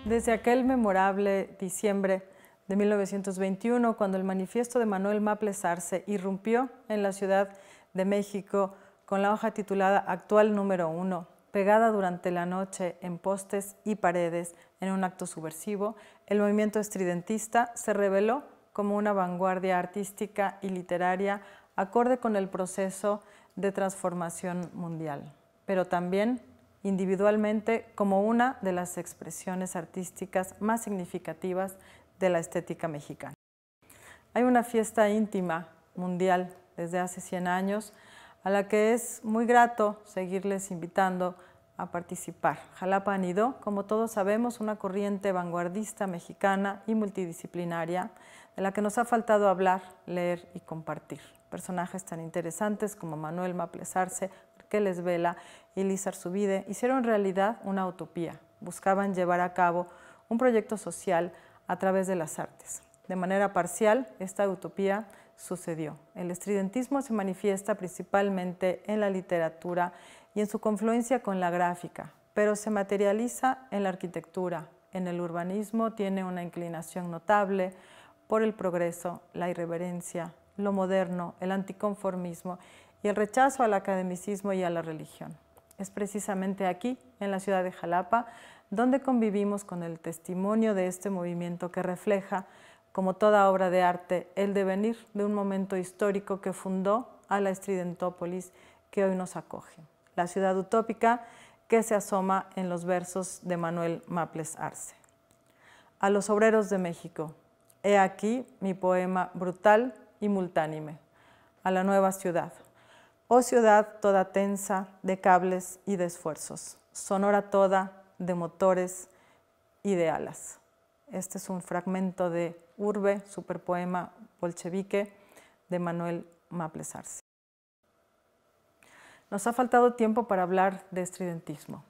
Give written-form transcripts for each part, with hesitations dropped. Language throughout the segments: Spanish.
Desde aquel memorable diciembre de 1921, cuando el manifiesto de Manuel Maples Arce irrumpió en la Ciudad de México con la hoja titulada Actual número 1, pegada durante la noche en postes y paredes en un acto subversivo, el movimiento estridentista se reveló como una vanguardia artística y literaria acorde con el proceso de transformación mundial, pero también individualmente como una de las expresiones artísticas más significativas de la estética mexicana. Hay una fiesta íntima mundial desde hace 100 años a la que es muy grato seguirles invitando a participar. Jalapa anidó, como todos sabemos, una corriente vanguardista mexicana y multidisciplinaria de la que nos ha faltado hablar, leer y compartir. Personajes tan interesantes como Manuel Maples Arce, Arqueles Vela y Liz Arzubide hicieron realidad una utopía. Buscaban llevar a cabo un proyecto social a través de las artes. De manera parcial, esta utopía sucedió. El estridentismo se manifiesta principalmente en la literatura y en su confluencia con la gráfica, pero se materializa en la arquitectura. En el urbanismo tiene una inclinación notable por el progreso, la irreverencia, lo moderno, el anticonformismo y el rechazo al academicismo y a la religión. Es precisamente aquí, en la ciudad de Jalapa, donde convivimos con el testimonio de este movimiento que refleja, como toda obra de arte, el devenir de un momento histórico que fundó a la Estridentópolis que hoy nos acoge. La ciudad utópica que se asoma en los versos de Manuel Maples Arce. A los obreros de México, he aquí mi poema brutal y multánime. A la nueva ciudad. Oh ciudad toda tensa de cables y de esfuerzos, sonora toda de motores y de alas. Este es un fragmento de Urbe, superpoema bolchevique de Manuel Maples Arce. Nos ha faltado tiempo para hablar de estridentismo,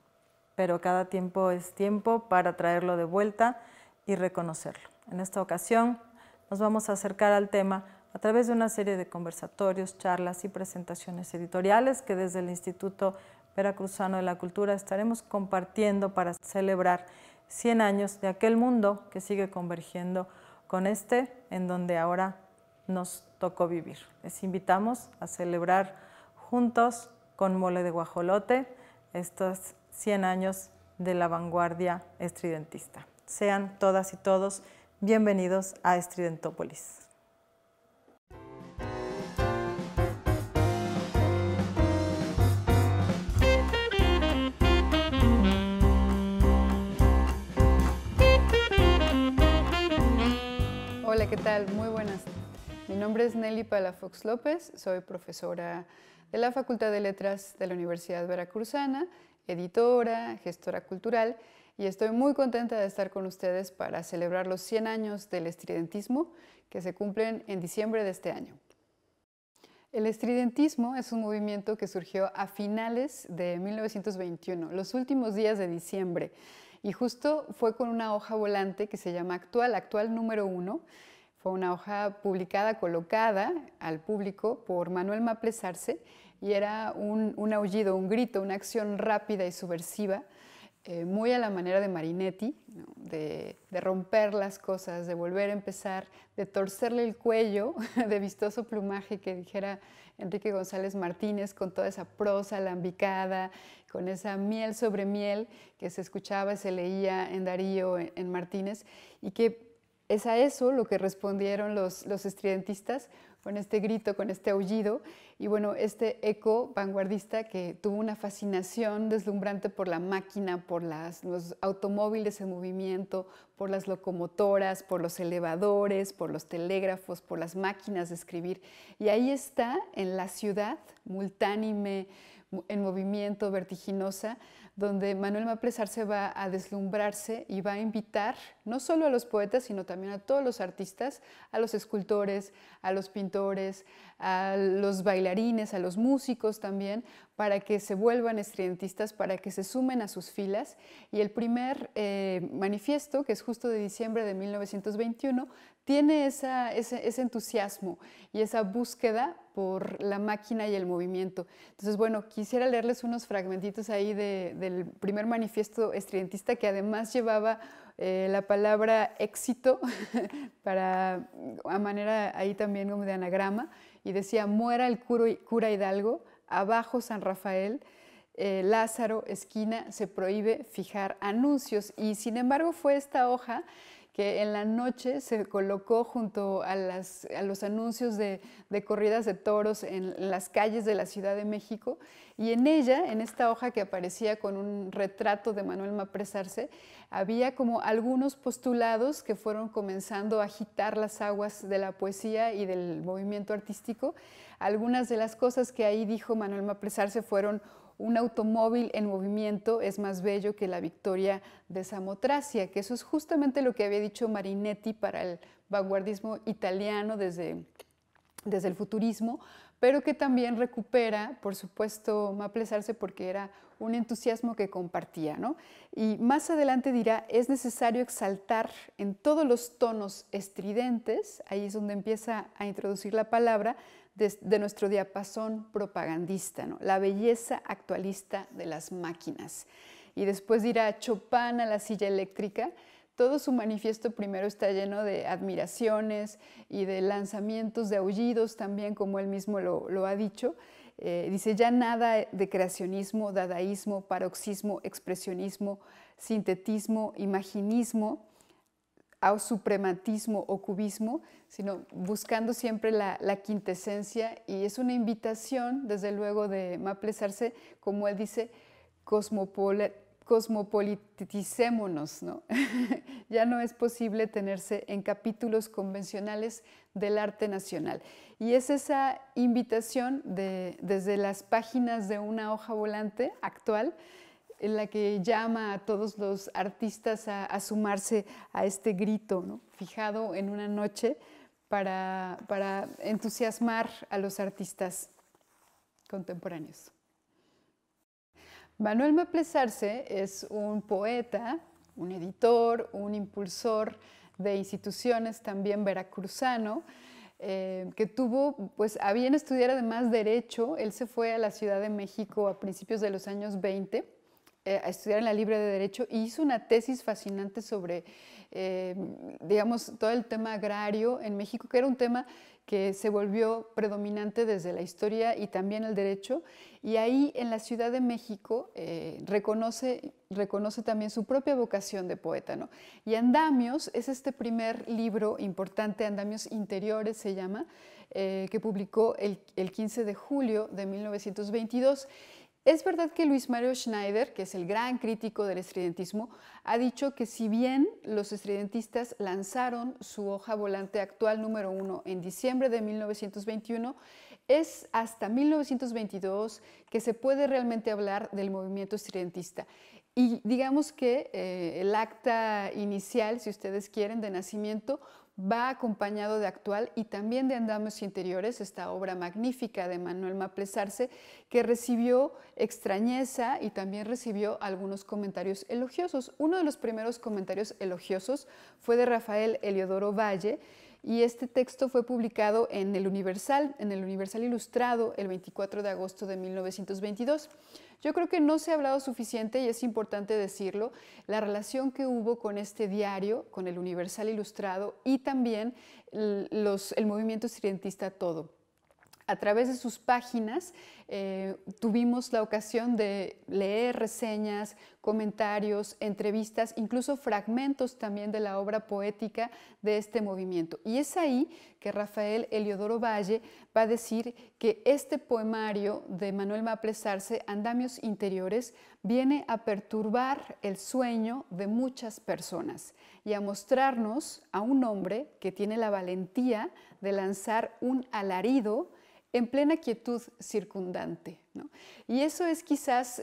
pero cada tiempo es tiempo para traerlo de vuelta y reconocerlo. En esta ocasión nos vamos a acercar al tema a través de una serie de conversatorios, charlas y presentaciones editoriales que desde el Instituto Veracruzano de la Cultura estaremos compartiendo para celebrar 100 años de aquel mundo que sigue convergiendo con este en donde ahora nos tocó vivir. Les invitamos a celebrar juntos con mole de guajolote estos 100 años de la vanguardia estridentista. Sean todas y todos bienvenidos a Estridentópolis. Hola, ¿qué tal? Muy buenas. Mi nombre es Nelly Palafox López, soy profesora de la Facultad de Letras de la Universidad Veracruzana, editora, gestora cultural, y estoy muy contenta de estar con ustedes para celebrar los 100 años del estridentismo que se cumplen en diciembre de este año. El estridentismo es un movimiento que surgió a finales de 1921, los últimos días de diciembre, y justo fue con una hoja volante que se llama Actual número 1. Fue una hoja publicada, colocada al público por Manuel Maples Arce, y era un aullido, un grito, una acción rápida y subversiva, muy a la manera de Marinetti, ¿no? de romper las cosas, de volver a empezar, de torcerle el cuello, de vistoso plumaje que dijera Enrique González Martínez, con toda esa prosa alambicada, con esa miel sobre miel que se escuchaba y se leía en Darío, en Martínez, y que es a eso lo que respondieron los estridentistas con este grito, con este aullido, y bueno, este eco vanguardista que tuvo una fascinación deslumbrante por la máquina, por los automóviles en movimiento, por las locomotoras, por los elevadores, por los telégrafos, por las máquinas de escribir. Y ahí está, en la ciudad, multánime, en movimiento, vertiginosa, donde Manuel Maples Arce va a deslumbrarse y va a invitar no solo a los poetas, sino también a todos los artistas, a los escultores, a los pintores, a los bailarines, a los músicos también, para que se vuelvan estridentistas, para que se sumen a sus filas. Y el primer manifiesto, que es justo de diciembre de 1921, tiene ese entusiasmo y esa búsqueda por la máquina y el movimiento. Entonces, bueno, quisiera leerles unos fragmentitos ahí del primer manifiesto estridentista, que además llevaba la palabra éxito a manera ahí también como de anagrama, y decía: muera el cura Hidalgo, abajo San Rafael, Lázaro, esquina, se prohíbe fijar anuncios. Y sin embargo fue esta hoja que en la noche se colocó junto a los anuncios de corridas de toros en las calles de la Ciudad de México, y en ella, en esta hoja que aparecía con un retrato de Manuel Maples Arce, había como algunos postulados que fueron comenzando a agitar las aguas de la poesía y del movimiento artístico. Algunas de las cosas que ahí dijo Manuel Maples Arce fueron: un automóvil en movimiento es más bello que la victoria de Samotracia, que eso es justamente lo que había dicho Marinetti para el vanguardismo italiano desde el futurismo, pero que también recupera, por supuesto, Maples Arce, porque era un entusiasmo que compartía, ¿no? Y más adelante dirá: es necesario exaltar en todos los tonos estridentes, ahí es donde empieza a introducir la palabra, de nuestro diapasón propagandista, ¿no? La belleza actualista de las máquinas. Y después dirá: Chopin a la silla eléctrica. Todo su manifiesto primero está lleno de admiraciones y de lanzamientos de aullidos también, como él mismo lo ha dicho. Dice: ya nada de creacionismo, dadaísmo, paroxismo, expresionismo, sintetismo, imaginismo, o suprematismo o cubismo, sino buscando siempre la quintesencia, y es una invitación, desde luego, de Maples Arce, como él dice: cosmopoliticémonos, ¿no? Ya no es posible tenerse en capítulos convencionales del arte nacional. Y es esa invitación desde las páginas de una hoja volante actual, en la que llama a todos los artistas a sumarse a este grito, ¿no?, fijado en una noche para entusiasmar a los artistas contemporáneos. Manuel Maples Arce es un poeta, un editor, un impulsor de instituciones también veracruzano, que tuvo pues a bien estudiar además Derecho. Él se fue a la Ciudad de México a principios de los años 20 a estudiar en la Libre de Derecho, y hizo una tesis fascinante sobre, digamos, todo el tema agrario en México, que era un tema que se volvió predominante desde la historia y también el derecho, y ahí en la Ciudad de México reconoce también su propia vocación de poeta, ¿no? Y Andamios es este primer libro importante, Andamios Interiores se llama, que publicó el 15 de julio de 1922. Es verdad que Luis Mario Schneider, que es el gran crítico del estridentismo, ha dicho que si bien los estridentistas lanzaron su hoja volante actual número 1 en diciembre de 1921, es hasta 1922 que se puede realmente hablar del movimiento estridentista. Y digamos que el acta inicial, si ustedes quieren, de nacimiento, va acompañado de Actual y también de Andamios Interiores, esta obra magnífica de Manuel Maples Arce, que recibió extrañeza y también recibió algunos comentarios elogiosos. Uno de los primeros comentarios elogiosos fue de Rafael Heliodoro Valle, y este texto fue publicado en el Universal Ilustrado, el 24 de agosto de 1922. Yo creo que no se ha hablado suficiente, y es importante decirlo, la relación que hubo con este diario, con el Universal Ilustrado, y también el movimiento estridentista todo. A través de sus páginas tuvimos la ocasión de leer reseñas, comentarios, entrevistas, incluso fragmentos también de la obra poética de este movimiento. Y es ahí que Rafael Heliodoro Valle va a decir que este poemario de Manuel Maples Arce, Andamios Interiores, viene a perturbar el sueño de muchas personas y a mostrarnos a un hombre que tiene la valentía de lanzar un alarido en plena quietud circundante, ¿no? Y eso es quizás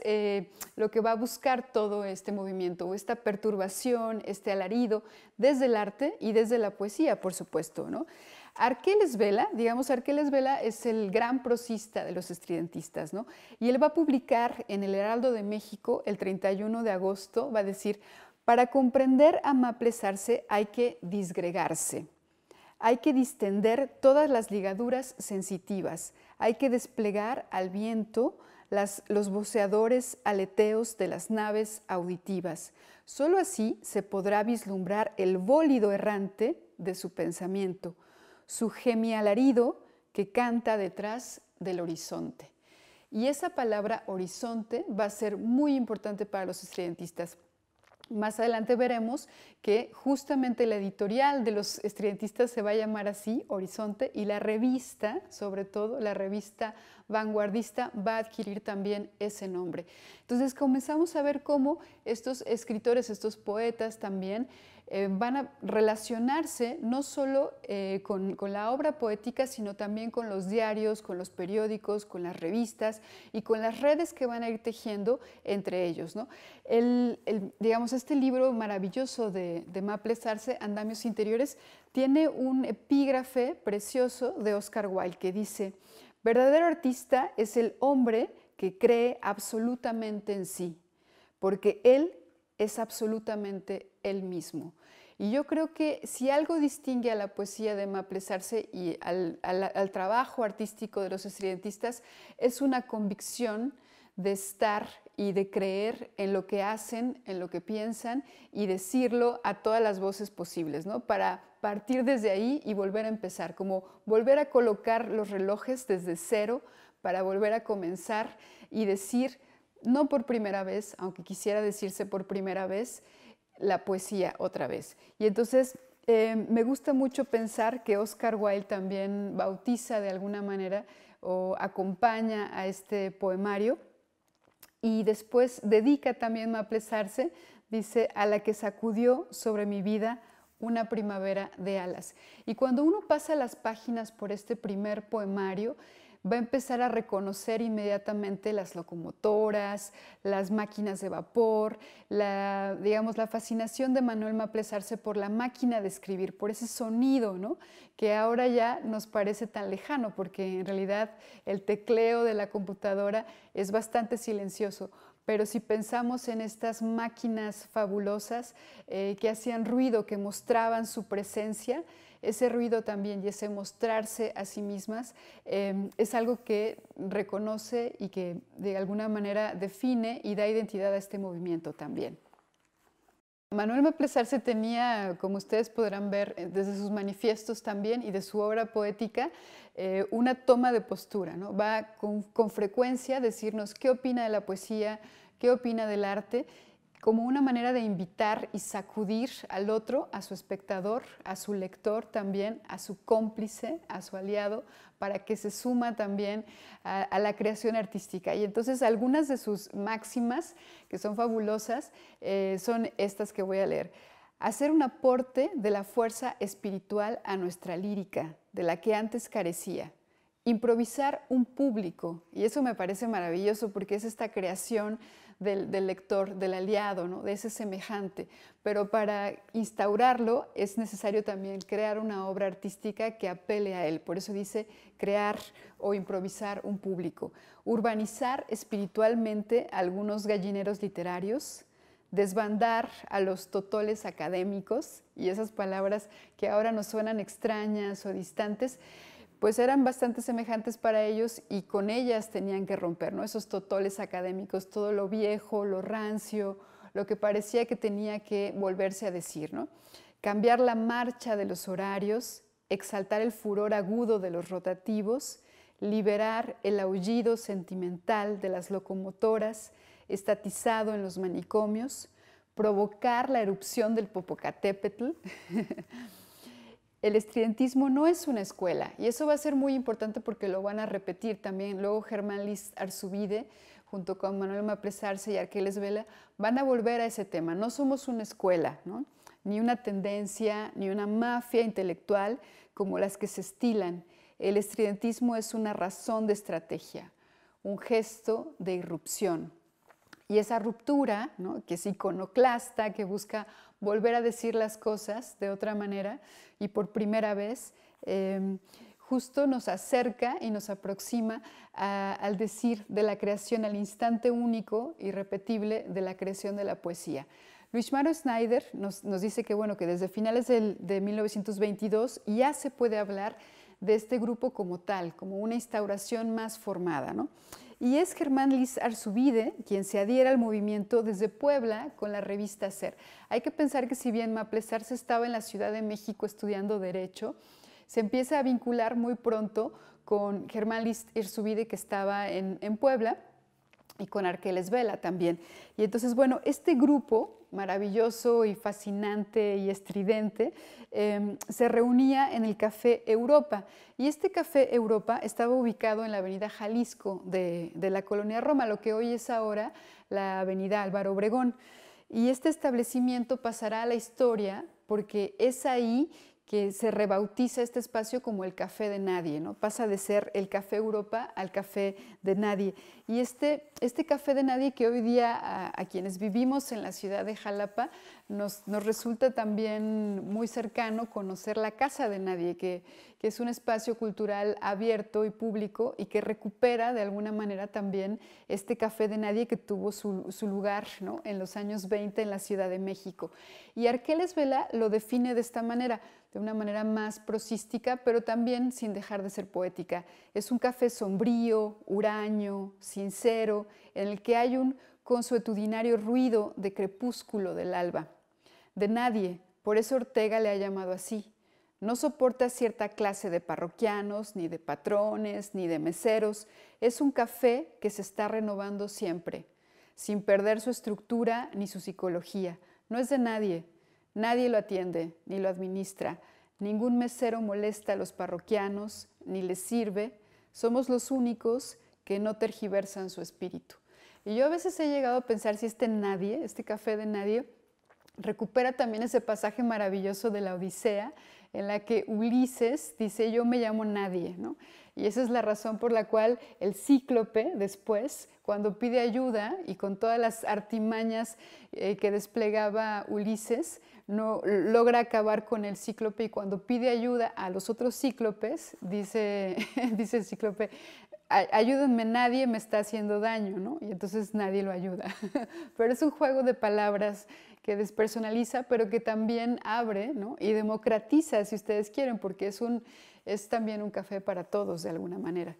lo que va a buscar todo este movimiento, o esta perturbación, este alarido, desde el arte y desde la poesía, por supuesto, ¿no? Arqueles Vela, digamos, Arqueles Vela es el gran prosista de los estridentistas, ¿no? Y él va a publicar en el Heraldo de México el 31 de agosto, va a decir: para comprender a Maples Arce hay que disgregarse. Hay que distender todas las ligaduras sensitivas, hay que desplegar al viento los voceadores aleteos de las naves auditivas. Solo así se podrá vislumbrar el bólido errante de su pensamiento, su gemialarido que canta detrás del horizonte. Y esa palabra horizonte va a ser muy importante para los estridentistas. Más adelante veremos que justamente la editorial de los estridentistas se va a llamar así, Horizonte, y la revista, sobre todo la revista vanguardista, va a adquirir también ese nombre. Entonces comenzamos a ver cómo estos escritores, estos poetas también van a relacionarse no solo con la obra poética, sino también con los diarios, con los periódicos, con las revistas y con las redes que van a ir tejiendo entre ellos, ¿no? Digamos, este libro maravilloso de Maples Arce, Andamios Interiores, tiene un epígrafe precioso de Oscar Wilde que dice: verdadero artista es el hombre que cree absolutamente en sí, porque él es absolutamente él mismo. Y yo creo que si algo distingue a la poesía de Maples Arce y al trabajo artístico de los estridentistas es una convicción de estar y de creer en lo que hacen, en lo que piensan y decirlo a todas las voces posibles, ¿no? Para partir desde ahí y volver a empezar, como volver a colocar los relojes desde cero para volver a comenzar y decir, no por primera vez, aunque quisiera decirse por primera vez, la poesía otra vez. Y entonces me gusta mucho pensar que Oscar Wilde también bautiza de alguna manera o acompaña a este poemario y después dedica también Maples Arce, dice, a la que sacudió sobre mi vida una primavera de alas. Y cuando uno pasa las páginas por este primer poemario, va a empezar a reconocer inmediatamente las locomotoras, las máquinas de vapor, digamos, la fascinación de Manuel Maples Arce por la máquina de escribir, por ese sonido, ¿no? Que ahora ya nos parece tan lejano, porque en realidad el tecleo de la computadora es bastante silencioso. Pero si pensamos en estas máquinas fabulosas que hacían ruido, que mostraban su presencia, ese ruido también y ese mostrarse a sí mismas es algo que reconoce y que de alguna manera define y da identidad a este movimiento también. Manuel Maples Arce tenía, como ustedes podrán ver desde sus manifiestos también y de su obra poética, una toma de postura, ¿no? Va con frecuencia a decirnos qué opina de la poesía, qué opina del arte, como una manera de invitar y sacudir al otro, a su espectador, a su lector también, a su cómplice, a su aliado, para que se suma también a la creación artística. Y entonces algunas de sus máximas, que son fabulosas, son estas que voy a leer. Hacer un aporte de la fuerza espiritual a nuestra lírica, de la que antes carecía. Improvisar un público, y eso me parece maravilloso porque es esta creación del lector, del aliado, ¿no? De ese semejante. Pero para instaurarlo es necesario también crear una obra artística que apele a él. Por eso dice crear o improvisar un público. Urbanizar espiritualmente algunos gallineros literarios, desbandar a los totoles académicos, y esas palabras que ahora nos suenan extrañas o distantes, pues eran bastante semejantes para ellos y con ellas tenían que romper, ¿no? Esos totoles académicos, todo lo viejo, lo rancio, lo que parecía que tenía que volverse a decir, ¿no? Cambiar la marcha de los horarios, exaltar el furor agudo de los rotativos, liberar el aullido sentimental de las locomotoras, estatizado en los manicomios, provocar la erupción del Popocatépetl. El estridentismo no es una escuela y eso va a ser muy importante porque lo van a repetir también. Luego Germán List Arzubide, junto con Manuel Maples Arce y Arqueles Vela, van a volver a ese tema. No somos una escuela, ¿no? Ni una tendencia, ni una mafia intelectual como las que se estilan. El estridentismo es una razón de estrategia, un gesto de irrupción. Y esa ruptura, ¿no? Que es iconoclasta, que busca volver a decir las cosas de otra manera y por primera vez, justo nos acerca y nos aproxima al decir de la creación, al instante único, irrepetible de la creación de la poesía. Luis Mario Snyder nos dice que, bueno, que desde finales de 1922 ya se puede hablar de este grupo como tal, como una instauración más formada, ¿no? Y es Germán Lis Arzubide quien se adhiere al movimiento desde Puebla con la revista Ser. Hay que pensar que si bien Maples Arce estaba en la Ciudad de México estudiando Derecho, se empieza a vincular muy pronto con Germán Lis Arzubide, que estaba en Puebla, y con Arqueles Vela también. Y entonces, bueno, este grupo maravilloso y fascinante y estridente se reunía en el Café Europa. Y este Café Europa estaba ubicado en la avenida Jalisco de la colonia Roma, lo que hoy es ahora la avenida Álvaro Obregón. Y este establecimiento pasará a la historia porque es ahí que se rebautiza este espacio como el Café de Nadie, ¿no? Pasa de ser el Café Europa al Café de Nadie. Y este Café de Nadie, que hoy día a quienes vivimos en la ciudad de Jalapa nos resulta también muy cercano conocer la Casa de Nadie, que es un espacio cultural abierto y público y que recupera de alguna manera también este Café de Nadie que tuvo su lugar, ¿no?, en los años 20 en la Ciudad de México. Y Arqueles Vela lo define de esta manera, de una manera más prosística, pero también sin dejar de ser poética. Es un café sombrío, huraño, sincero, en el que hay un consuetudinario ruido de crepúsculo del alba. De nadie, por eso Ortega le ha llamado así. No soporta cierta clase de parroquianos, ni de patrones, ni de meseros. Es un café que se está renovando siempre, sin perder su estructura ni su psicología. No es de nadie. Nadie lo atiende, ni lo administra. Ningún mesero molesta a los parroquianos, ni les sirve. Somos los únicos que no tergiversan su espíritu. Y yo a veces he llegado a pensar si nadie, este café de nadie, recupera también ese pasaje maravilloso de la Odisea, en la que Ulises dice, yo me llamo nadie, ¿no? Y esa es la razón por la cual el cíclope después, cuando pide ayuda y con todas las artimañas que desplegaba Ulises, no logra acabar con el cíclope, y cuando pide ayuda a los otros cíclopes, dice el cíclope, ayúdenme, nadie me está haciendo daño, ¿no? Y entonces nadie lo ayuda. Pero es un juego de palabras que despersonaliza, pero que también abre, ¿no?, y democratiza, si ustedes quieren, porque es también un café para todos de alguna manera,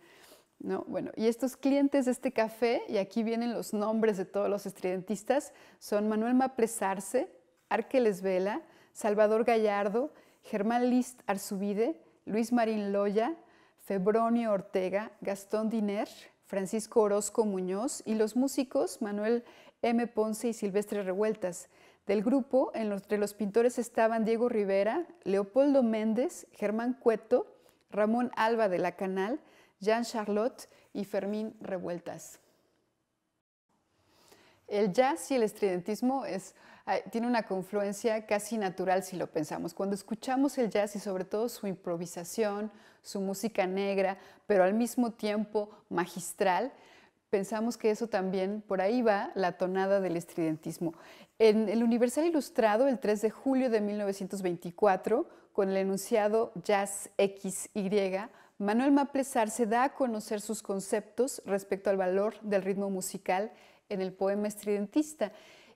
¿no? Bueno, y estos clientes de este café, y aquí vienen los nombres de todos los estridentistas, son Manuel Maples Arce, Arqueles Vela, Salvador Gallardo, Germán Lis Arzubide, Luis Marín Loya, Febronio Ortega, Gastón Diner, Francisco Orozco Muñoz y los músicos Manuel M. Ponce y Silvestre Revueltas. Del grupo, entre los pintores estaban Diego Rivera, Leopoldo Méndez, Germán Cueto, Ramón Alba de la Canal, Jean Charlotte y Fermín Revueltas. El jazz y el estridentismo tiene una confluencia casi natural si lo pensamos. Cuando escuchamos el jazz y sobre todo su improvisación, su música negra, pero al mismo tiempo magistral, pensamos que eso también, por ahí va la tonada del estridentismo. En el Universal Ilustrado, el 3 de julio de 1924, con el enunciado Jazz XY, Manuel Maples Arce da a conocer sus conceptos respecto al valor del ritmo musical en el poema estridentista.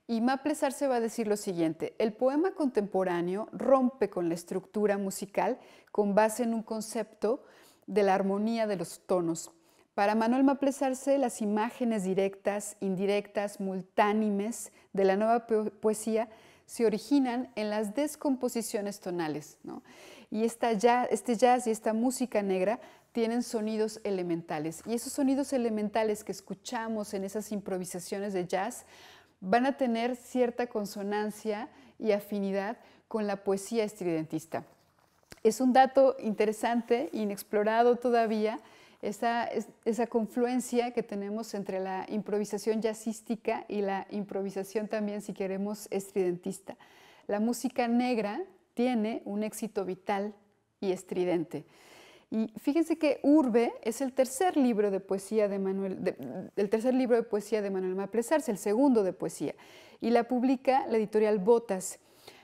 Y Maples Arce va a decir lo siguiente: el poema contemporáneo rompe con la estructura musical con base en un concepto de la armonía de los tonos. Para Manuel Maples Arce, las imágenes directas, indirectas, multánimes de la nueva poesía se originan en las descomposiciones tonales, ¿no? Y este jazz y esta música negra tienen sonidos elementales. Y esos sonidos elementales que escuchamos en esas improvisaciones de jazz van a tener cierta consonancia y afinidad con la poesía estridentista. Es un dato interesante, inexplorado todavía, esa confluencia que tenemos entre la improvisación jazzística y la improvisación también, si queremos, estridentista. La música negra tiene un éxito vital y estridente. Y fíjense que Urbe es el tercer libro de poesía de Manuel Maples Arce, el segundo de poesía, y la publica la editorial Botas.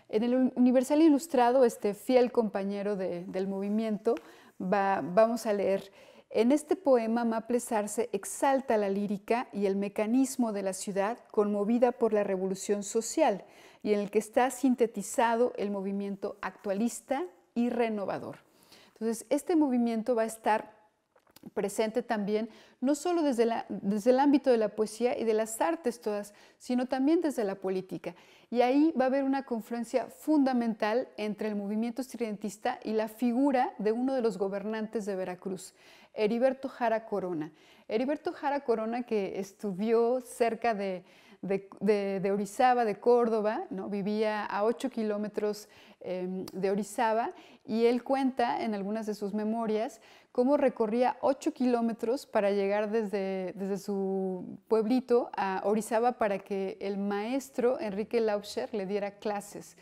En el Universal Ilustrado, este fiel compañero del movimiento, vamos a leer: En este poema, Maples Arce exalta la lírica y el mecanismo de la ciudad conmovida por la revolución social y en el que está sintetizado el movimiento actualista y renovador. Entonces, este movimiento va a estar presente también, no solo desde el ámbito de la poesía y de las artes todas, sino también desde la política. Y ahí va a haber una confluencia fundamental entre el movimiento estridentista y la figura de uno de los gobernantes de Veracruz, Heriberto Jara Corona. Heriberto Jara Corona, que estudió cerca de Orizaba, de Córdoba, ¿no? Vivía a 8 kilómetros de Orizaba, y él cuenta en algunas de sus memorias cómo recorría 8 kilómetros para llegar desde su pueblito a Orizaba para que el maestro Enrique Lauscher le diera clases.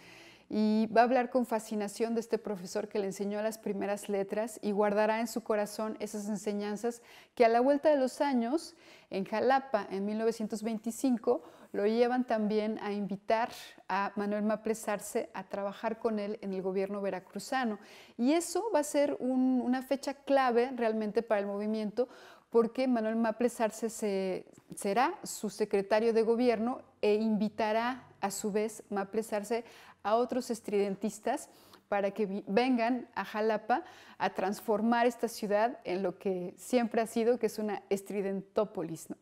Y va a hablar con fascinación de este profesor que le enseñó las primeras letras y guardará en su corazón esas enseñanzas que a la vuelta de los años, en Jalapa, en 1925, lo llevan también a invitar a Manuel Maples Arce a trabajar con él en el gobierno veracruzano. Y eso va a ser una fecha clave realmente para el movimiento, porque Manuel Maples Arce será su secretario de gobierno e invitará a su vez Maples Arce a otros estridentistas para que vengan a Jalapa a transformar esta ciudad en lo que siempre ha sido, que es una estridentópolis, ¿no?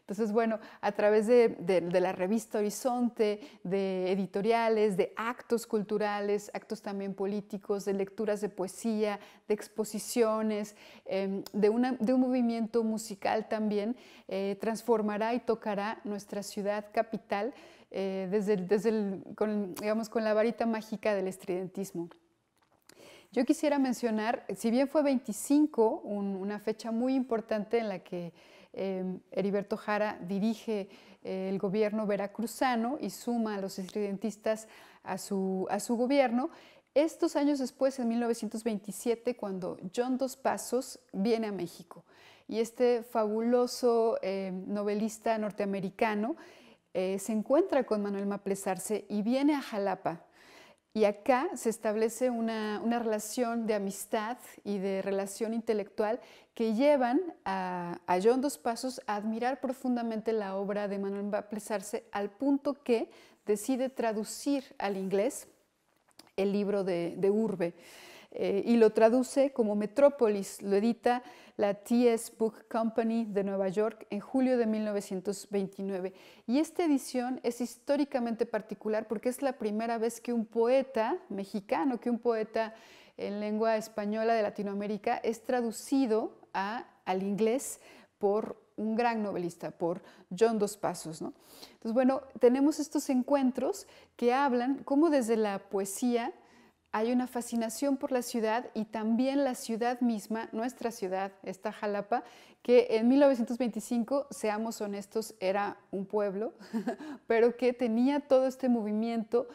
Entonces, bueno, a través de la revista Horizonte, de editoriales, de actos culturales, actos también políticos, de lecturas de poesía, de exposiciones, de un movimiento musical también, transformará y tocará nuestra ciudad capital con la varita mágica del estridentismo. Yo quisiera mencionar, si bien fue 25, una fecha muy importante en la que Heriberto Jara dirige el gobierno veracruzano y suma a los estridentistas a su gobierno, estos años después, en 1927, cuando John Dos Passos viene a México, y este fabuloso novelista norteamericano se encuentra con Manuel Maples Arce y viene a Jalapa. Y acá se establece una relación de amistad y de relación intelectual que llevan a John Dos Passos a admirar profundamente la obra de Manuel Maples Arce, al punto que decide traducir al inglés el libro de Urbe. Y lo traduce como Metrópolis, lo edita la T.S. Book Company de Nueva York en julio de 1929. Y esta edición es históricamente particular porque es la primera vez que un poeta mexicano, que un poeta en lengua española de Latinoamérica es traducido al inglés por un gran novelista, por John Dos Passos, ¿no? Entonces, bueno, tenemos estos encuentros que hablan cómo desde la poesía hay una fascinación por la ciudad, y también la ciudad misma, nuestra ciudad, esta Jalapa, que en 1925, seamos honestos, era un pueblo, pero que tenía todo este movimiento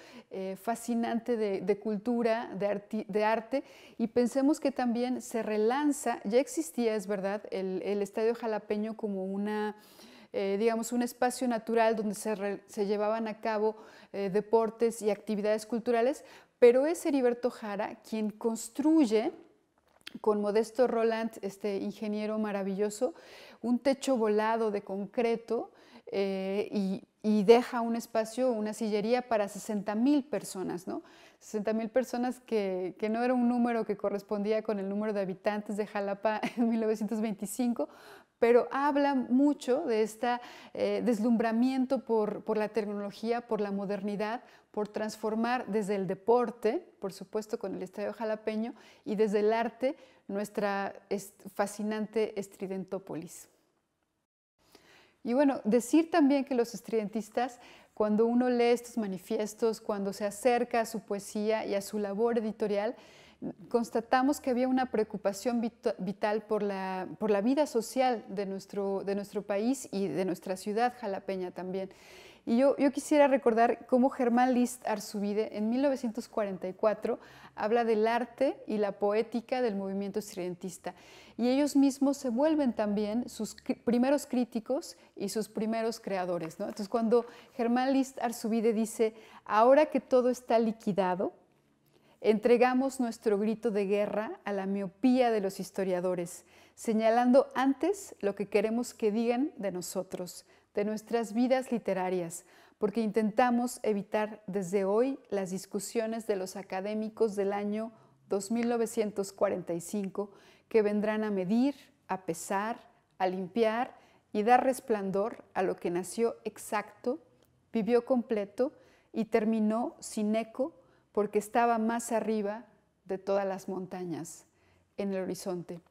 fascinante de cultura, de arte, y pensemos que también se relanza, ya existía, es verdad, el Estadio Jalapeño como digamos, un espacio natural donde se llevaban a cabo deportes y actividades culturales, pero es Heriberto Jara quien construye con Modesto Roland, este ingeniero maravilloso, un techo volado de concreto y deja un espacio, una sillería para 60,000 personas, ¿no? 60,000 personas que no era un número que correspondía con el número de habitantes de Jalapa en 1925, pero habla mucho de este deslumbramiento por la tecnología, por la modernidad, por transformar desde el deporte, por supuesto con el Estadio Jalapeño, y desde el arte, nuestra fascinante estridentópolis. Y bueno, decir también que los estridentistas, cuando uno lee estos manifiestos, cuando se acerca a su poesía y a su labor editorial, constatamos que había una preocupación vital por la vida social de nuestro país y de nuestra ciudad jalapeña también. Y yo quisiera recordar cómo Germán List Arzubide en 1944 habla del arte y la poética del movimiento estridentista, y ellos mismos se vuelven también sus primeros críticos y sus primeros creadores, ¿no? Entonces, cuando Germán List Arzubide dice: ahora que todo está liquidado, Entregamos nuestro grito de guerra a la miopía de los historiadores, señalando antes lo que queremos que digan de nosotros, de nuestras vidas literarias, porque intentamos evitar desde hoy las discusiones de los académicos del año 2945 que vendrán a medir, a pesar, a limpiar y dar resplandor a lo que nació exacto, vivió completo y terminó sin eco porque estaba más arriba de todas las montañas, en el horizonte.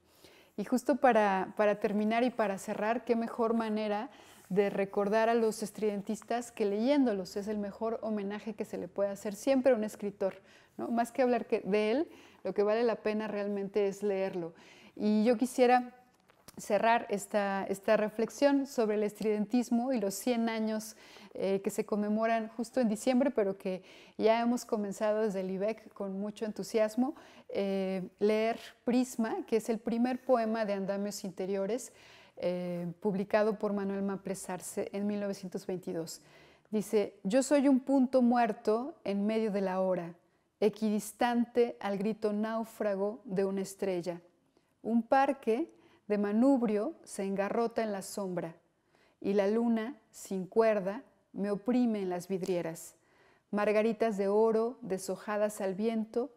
Y justo para terminar y para cerrar, qué mejor manera de recordar a los estridentistas que leyéndolos. Es el mejor homenaje que se le puede hacer siempre a un escritor, ¿no? Más que hablar de él, lo que vale la pena realmente es leerlo. Y yo quisiera cerrar esta reflexión sobre el estridentismo y los 100 años que se conmemoran justo en diciembre, pero que ya hemos comenzado desde el IBEC con mucho entusiasmo, leer Prisma, que es el primer poema de Andamios Interiores, publicado por Manuel Maples Arce en 1922. Dice: yo soy un punto muerto en medio de la hora, equidistante al grito náufrago de una estrella. Un parque de manubrio se engarrota en la sombra y la luna, sin cuerda, me oprime en las vidrieras. Margaritas de oro deshojadas al viento,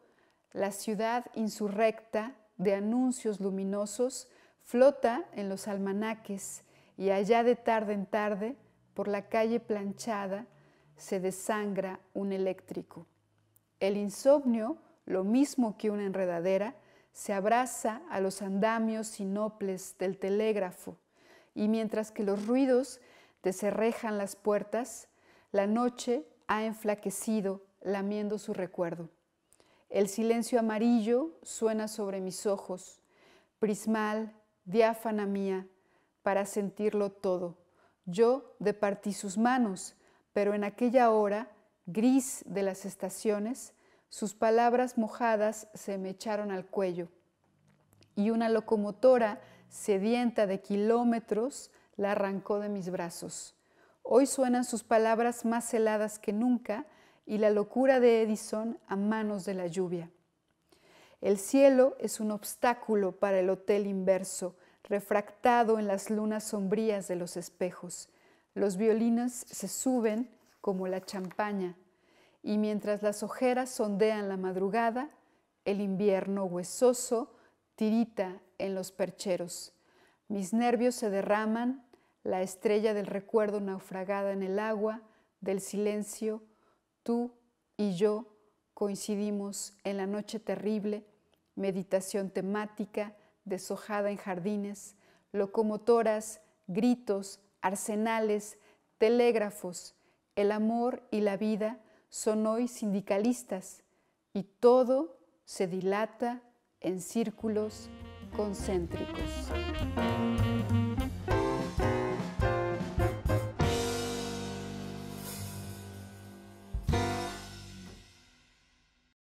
la ciudad insurrecta de anuncios luminosos flota en los almanaques y allá de tarde en tarde, por la calle planchada, se desangra un eléctrico. El insomnio, lo mismo que una enredadera, se abraza a los andamios sinoples del telégrafo y mientras que los ruidos deserrejan las puertas, la noche ha enflaquecido lamiendo su recuerdo. El silencio amarillo suena sobre mis ojos, prismal, diáfana mía, para sentirlo todo. Yo departí sus manos, pero en aquella hora, gris de las estaciones, sus palabras mojadas se me echaron al cuello y una locomotora sedienta de kilómetros la arrancó de mis brazos. Hoy suenan sus palabras más heladas que nunca y la locura de Edison a manos de la lluvia. El cielo es un obstáculo para el hotel inverso, refractado en las lunas sombrías de los espejos. Los violines se suben como la champaña y mientras las ojeras sondean la madrugada, el invierno huesoso tirita en los percheros. Mis nervios se derraman, la estrella del recuerdo naufragada en el agua, del silencio, tú y yo coincidimos en la noche terrible, meditación temática, deshojada en jardines, locomotoras, gritos, arsenales, telégrafos. El amor y la vida son hoy sindicalistas y todo se dilata en círculos concéntricos.